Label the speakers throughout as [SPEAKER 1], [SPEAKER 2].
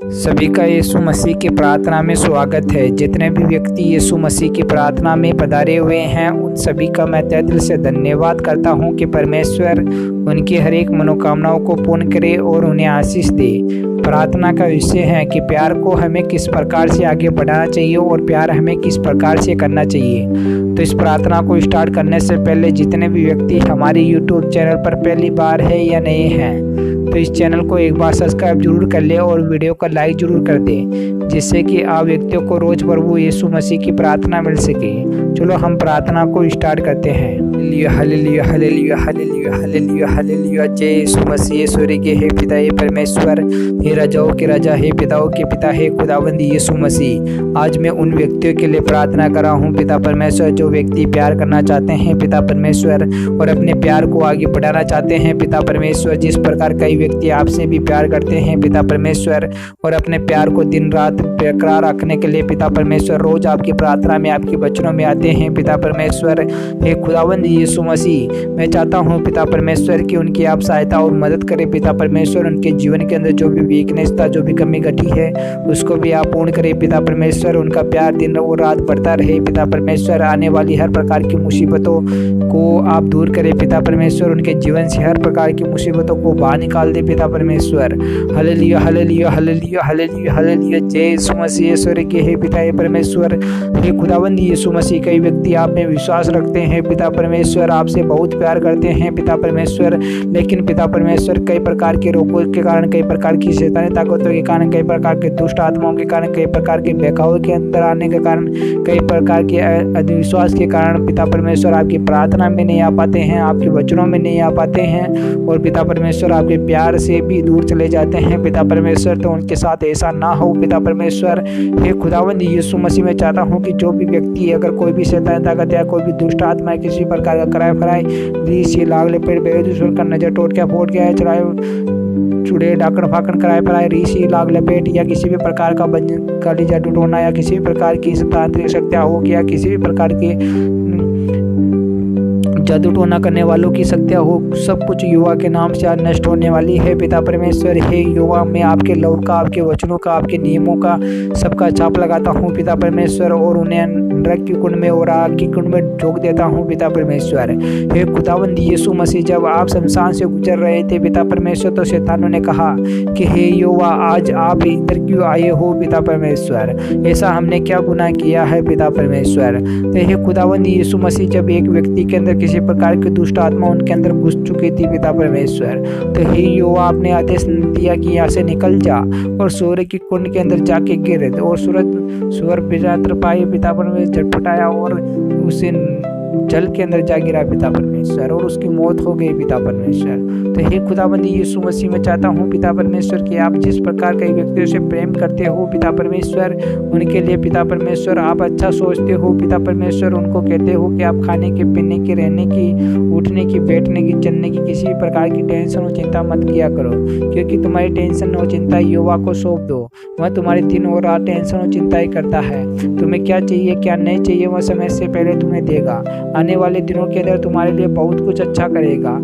[SPEAKER 1] सभी का यीशु मसीह की प्रार्थना में स्वागत है। जितने भी व्यक्ति यीशु मसीह की प्रार्थना में पधारे हुए हैं उन सभी का मैं तहे दिल से धन्यवाद करता हूं कि परमेश्वर उनकी हर एक मनोकामनाओं को पूर्ण करे और उन्हें आशीष दे। प्रार्थना का विषय है कि प्यार को हमें किस प्रकार से आगे बढ़ाना चाहिए और प्यार हमें किस प्रकार से करना चाहिए। तो इस प्रार्थना को स्टार्ट करने से पहले जितने भी व्यक्ति हमारे यूट्यूब चैनल पर पहली बार है या नए हैं तो इस चैनल को एक बार सब्सक्राइब जरूर कर ले और वीडियो को लाइक जरूर कर दें, जिससे कि आप व्यक्तियों को रोज प्रभु यीशु मसीह की प्रार्थना मिल सके। चलो हम प्रार्थना को स्टार्ट करते हैं। Hallelujah hallelujah hallelujah hallelujah hallelujah. जय यीशु मसीह। सूर्य के हे पिता हे परमेश्वर, हे राजाओं के राजा, हे पिताओं के पिता, हे खुदावंद यीशु मसीह। आज मैं उन व्यक्तियों के लिए प्रार्थना कर रहा हूँ पिता परमेश्वर जो व्यक्ति प्यार करना चाहते हैं पिता परमेश्वर और अपने प्यार को आगे बढ़ाना चाहते हैं पिता परमेश्वर। जिस प्रकार कई व्यक्ति आपसे भी प्यार करते हैं पिता परमेश्वर और अपने प्यार को दिन रात बरकरार रखने के लिए पिता परमेश्वर रोज आपकी प्रार्थना में आपके वचनों में आते हैं पिता परमेश्वर। हे खुदावंद यीशु मसीह, मैं चाहता हूँ पिता परमेश्वर कि उनकी आप सहायता और मदद करें पिता परमेश्वर। उनके जीवन के अंदर जो भी वीकनेस था, जो भी कमी घटी है उसको भी आप पूर्ण करें पिता परमेश्वर। उनका प्यार दिन और रात बढ़ता रहे पिता परमेश्वर। आने वाली हर प्रकार की मुसीबतों को आप दूर करें पिता परमेश्वर। उनके जीवन से हर प्रकार की मुसीबतों को बाहर निकाल दे पिता परमेश्वर। Hallelujah hallelujah hallelujah hallelujah hallelujah. जय यीशु मसीह। ईश्वर के हे पिता हे परमेश्वर, हे खुदावंद यीशु मसीह। कई व्यक्ति आप में विश्वास रखते हैं पिता परमेश्वर, आपसे बहुत प्यार करते हैं पिता परमेश्वर, लेकिन पिता परमेश्वर कई प्रकार के रोगों के कारण, कई प्रकार की शैतानी ताकतों के कारण, कई प्रकार के दुष्ट आत्माओं के कारण, कई प्रकार के बहकावे के अंदर आने के कारण, कई प्रकार के अंधविश्वास के कारण पिता परमेश्वर आपकी प्रार्थना में नहीं आ पाते हैं, आपके वचनों में नहीं आ पाते हैं और पिता परमेश्वर आपके प्यार से भी दूर चले जाते हैं पिता परमेश्वर। तो उनके साथ ऐसा ना हो पिता परमेश्वर। हे खुदावंद यीशु मसीह, मैं चाहता हूँ कि जो भी व्यक्ति अगर कोई भी शैतान ताकत या कोई भी दुष्ट आत्मा है किसी प्रकार का कराए फराए रीसी लाग लपेट बेदुश्मन का नजर टोट क्या फोड़ क्या है चढ़ाए चुड़े डाकण फाकण कराए फराए रीसी लाग लपेट या किसी भी प्रकार का काली जादू टोना या किसी भी प्रकार की तांत्रिक शक्तियाँ हो गया, किसी भी प्रकार की जादू टोना करने वालों की शक्तियाँ हो, सब कुछ युवा के नाम से आज नष्ट होने वाली है पिता परमेश्वर। हे युवा, मैं आपके लव का, आपके वचनों का, आपके नियमों का सबका छाप लगाता हूँ पिता परमेश्वर और उन्हें नरक की कुंड में और आग की कुंड में झोंक देता हूँ पिता परमेश्वर। हे खुदावंद यीशु मसीह, जब आप शमशान से गुजर रहे थे पिता परमेश्वर तो शैतानों ने कहा कि हे युवा, आज आप इधर क्यों आए हो पिता परमेश्वर, ऐसा हमने क्या गुनाह किया है पिता परमेश्वर। तो हे खुदावंद यीशु मसीह, जब एक व्यक्ति के अंदर किसी प्रकार की दुष्ट आत्मा उनके अंदर घुस चुकी थी पिता परमेश्वर तो हे युवा, आपने आदेश दिया कि यहाँ से निकल जा और सूर्य की कुंड के अंदर जाके गिरे और सूर्य बेजातर पाए पिता परमेश्वर, झटपटाया और उसे जल के अंदर जा गिरा पिता परमेश्वर और उसकी मौत हो गई पिता परमेश्वर। तो हे खुदाबंदी यीशु मसीह, मैं चाहता हूँ पिता परमेश्वर कि आप जिस प्रकार कई व्यक्तियों से प्रेम करते हो पिता परमेश्वर, उनके लिए पिता परमेश्वर आप अच्छा सोचते हो पिता परमेश्वर। उनको कहते हो कि आप खाने के, पीने के, रहने की, उठने की, बैठने की, चलने की किसी भी प्रकार की टेंशन और चिंता मत किया करो, क्योंकि तुम्हारी टेंशन और चिंता युवा को सौंप दो। वह तुम्हारी दिन और रात टेंशन और चिंता ही करता है। तुम्हें क्या चाहिए क्या नहीं चाहिए वह समय से पहले तुम्हें देगा। आने वाले दिनों के अंदर तुम्हारे लिए बहुत कुछ अच्छा करेगा।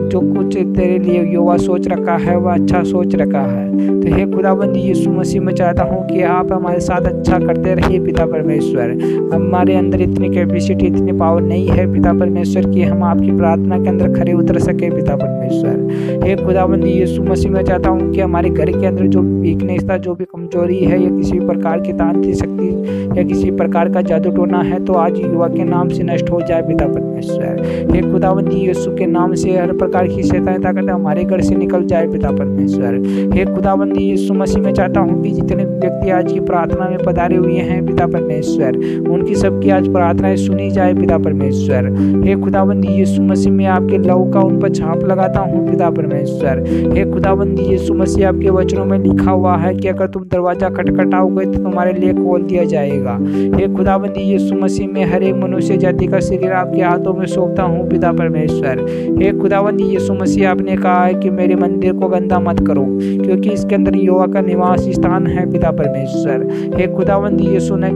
[SPEAKER 1] जो कुछ तेरे लिए युवा सोच रखा है वह अच्छा सोच रखा है। तो हे खुदाबंद यीशु मसीह, मैं चाहता हूँ कि आप हमारे साथ अच्छा करते रहिए पिता परमेश्वर। हमारे अंदर इतनी कैपेसिटी, इतनी पावर नहीं है पिता परमेश्वर कि हम आपकी प्रार्थना के अंदर खड़े उतर सके पिता परमेश्वर। हे खुदाबंद यीशु मसीह, मैं चाहता हूँ कि हमारे घर के अंदर जो वीकनेस था, जो भी कमजोरी है या किसी प्रकार की तांत्रिक शक्ति या किसी प्रकार का जादू टोना है तो आज युवा के नाम से नष्ट हो जाए पिता परमेश्वर। हे खुदाबंद यीशु के नाम से हर प्रकार की शैतानी ताकत हमारे घर से निकल जाए पिता परमेश्वर। हे खुदाबंद यीशु मसीह, मैं चाहता हूँ कि जितने व्यक्ति आज की प्रार्थना में पधारे हुए हैं पिता परमेश्वर, उनकी सबकी आज प्रार्थनाएं सुनी जाए पिता परमेश्वर। हे खुदाबंद यीशु मसीह, मैं आपके लव का उन पर छाप लगाता हूँ पिता परमेश्वर। हे खुदाबंद यीशु मसीह, आपके वचनों में लिखा हुआ है कि अगर तुम दरवाजा खटखटाओगे तो तुम्हारे लिए खोल दिया जाएगा। हे खुदाबंद यीशु मसीह, मैं हर एक मनुष्य जाति का शरीर आपके हाथों में सौंपता हूँ पिता परमेश्वर। हे खुदाबंद यीशु मसीह, आपने कहा है कि मेरे मंदिर को गंदा मत करो, क्योंकि इसके अंदर युवा का निवास स्थान है पिता परमेश्वर। हे खुदाबंद यीशु ने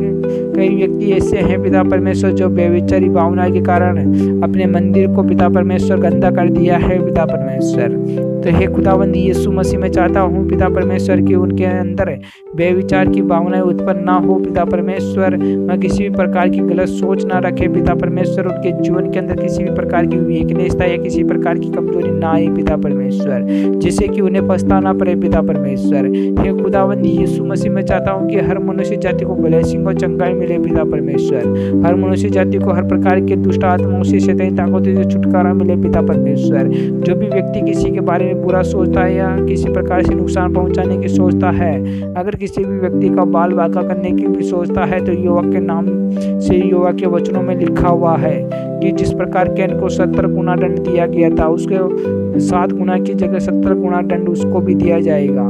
[SPEAKER 1] कई व्यक्ति ऐसे हैं पिता परमेश्वर जो बेविचारी भावना के कारण अपने मंदिर को पिता परमेश्वर गंदा कर दिया है पिता परमेश्वर। तो हे खुदावंद यीशु मसीह, मैं चाहता हूँ पिता परमेश्वर की उनके अंदर बेविचार की भावनाएं उत्पन्न ना हो पिता परमेश्वर। मैं किसी भी प्रकार की गलत सोच ना रखे पिता परमेश्वर। उनके जीवन के अंदर किसी भी प्रकार की वीकनेसता या किसी प्रकार की कमजोरी ना आए पिता परमेश्वर, जिससे कि उन्हें पछताना पड़े पिता परमेश्वर। हे खुदावंद यीशु मसीह, मैं चाहता हूँ कि हर मनुष्य जाति को ब्लेसिंग और चंगाई मिले पिता परमेश्वर। हर मनुष्य जाति को हर प्रकार के दुष्ट आत्माओं से, शैतानी ताकतों से छुटकारा मिले पिता परमेश्वर। जो भी व्यक्ति किसी के बारे में बुरा सोचता है या किसी प्रकार से नुकसान पहुंचाने की सोचता है, अगर किसी भी व्यक्ति का बाल बांका करने की भी सोचता है, तो यहोवा के नाम से, यहोवा के वचनों में लिखा हुआ है कि जिस प्रकार कैन को 70 गुना दंड दिया गया था, उसके 7 गुना की जगह 70 गुना दंड उसको भी दिया जाएगा।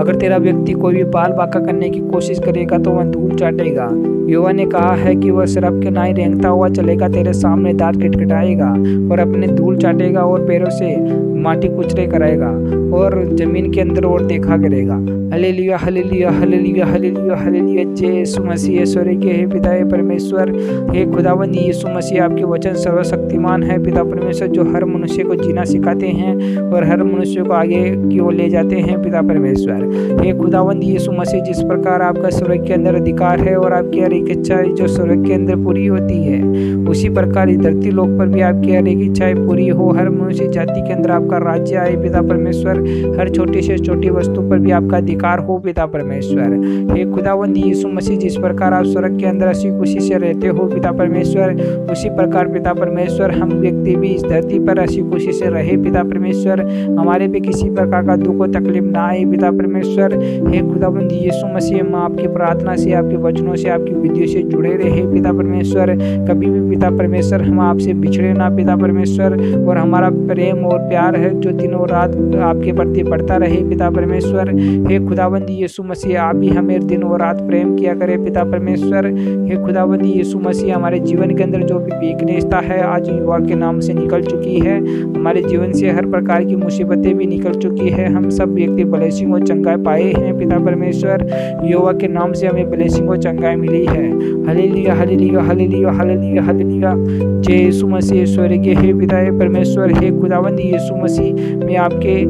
[SPEAKER 1] अगर तेरा व्यक्ति कोई भी बाल बांका करने की कोशिश करेगा तो वह धूल चाटेगा। यहोवा ने कहा है कि वह शराब के नाई रेंगता हुआ चलेगा, तेरे सामने दांत खटखटाएगा और अपने धूल चाटेगा और पैरों से माटी कुचरे कराएगा और जमीन के अंदर और देखा करेगा। Hallelujah hallelujah hallelujah hallelujah hallelujah. जय यीशु मसीह। स्वर्ग के हे पिता परमेश्वर, हे खुदावंद यीशु मसीह, आपके वचन सर्वशक्तिमान है पिता परमेश्वर, जो हर मनुष्य को जीना सिखाते हैं और हर मनुष्य को आगे की ओर ले जाते हैं पिता परमेश्वर। हे खुदावंद यीशु मसीह, जिस प्रकार आपका स्वर्ग के अंदर अधिकार है और आपकी हर एक इच्छा जो स्वर्ग के अंदर पूरी होती है, उसी प्रकार इस धरती लोक पर भी आपकी हर एक इच्छाएं पूरी हो। हर मनुष्य जाति के अंदर आपका राज्य आए पिता परमेश्वर। हर छोटी से छोटी वस्तु पर भी आपका अधिकार हो पिता परमेश्वर। हे खुदावंद यीशु मसीह, जिस प्रकार आप स्वर्ग के अंदर हंसी खुशी से रहते हो पिता परमेश्वर, उसी प्रकार पिता परमेश्वर हम व्यक्ति भी इस धरती पर हंसी खुशी से रहे पिता परमेश्वर। हमारे पे किसी प्रकार का दुख और तकलीफ ना आए पिता परमेश्वर। हे खुदावंद यीशु मसीह, हम आपकी प्रार्थना से, आपके वचनों से, आपकी विधियों से जुड़े रहे पिता परमेश्वर। कभी भी पिता परमेश्वर हम आपसे बिछड़े ना पिता परमेश्वर। और हमारा प्रेम और प्यार है जो दिन और रात आपके प्रति बढ़ता रहे पिता परमेश्वर। हे खुदावंद यीशु मसीह, आप भी हमें दिन और रात प्रेम किया करें पिता परमेश्वर। हे खुदावंद यीशु मसीह, हमारे जीवन के अंदर जो भी वीकनेसता है आज यहोवा के नाम से निकल चुकी है। हमारे जीवन से हर प्रकार की मुसीबतें भी निकल चुकी है। हम सब व्यक्ति ब्लेसिंग और चंगाई पाए हैं पिता परमेश्वर। यहोवा के नाम से हमें ब्लेसिंग और चंगाई मिली है। Hallelujah hallelujah hallelujah hallelujah hallelujah. जय यीशु मसीह। स्वर्गीय हे पिता परमेश्वर, हे खुदावंद यीशु मसीह, मैं आपके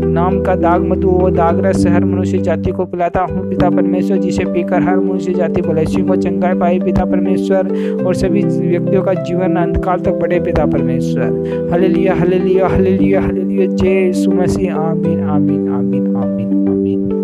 [SPEAKER 1] नाम का दाग मधु और दाग रस हर मनुष्य जाति को पिलाता हूँ पिता परमेश्वर, जिसे पीकर हर मनुष्य जाति ब्लेसिंग और चंगाई पाए पिता परमेश्वर, और सभी व्यक्तियों का जीवन अंतकाल तक बढ़े पिता परमेश्वर। Hallelujah hallelujah hallelujah hallelujah. जय यीशु मसीह। आमीन आमीन आमीन आमीन आमीन।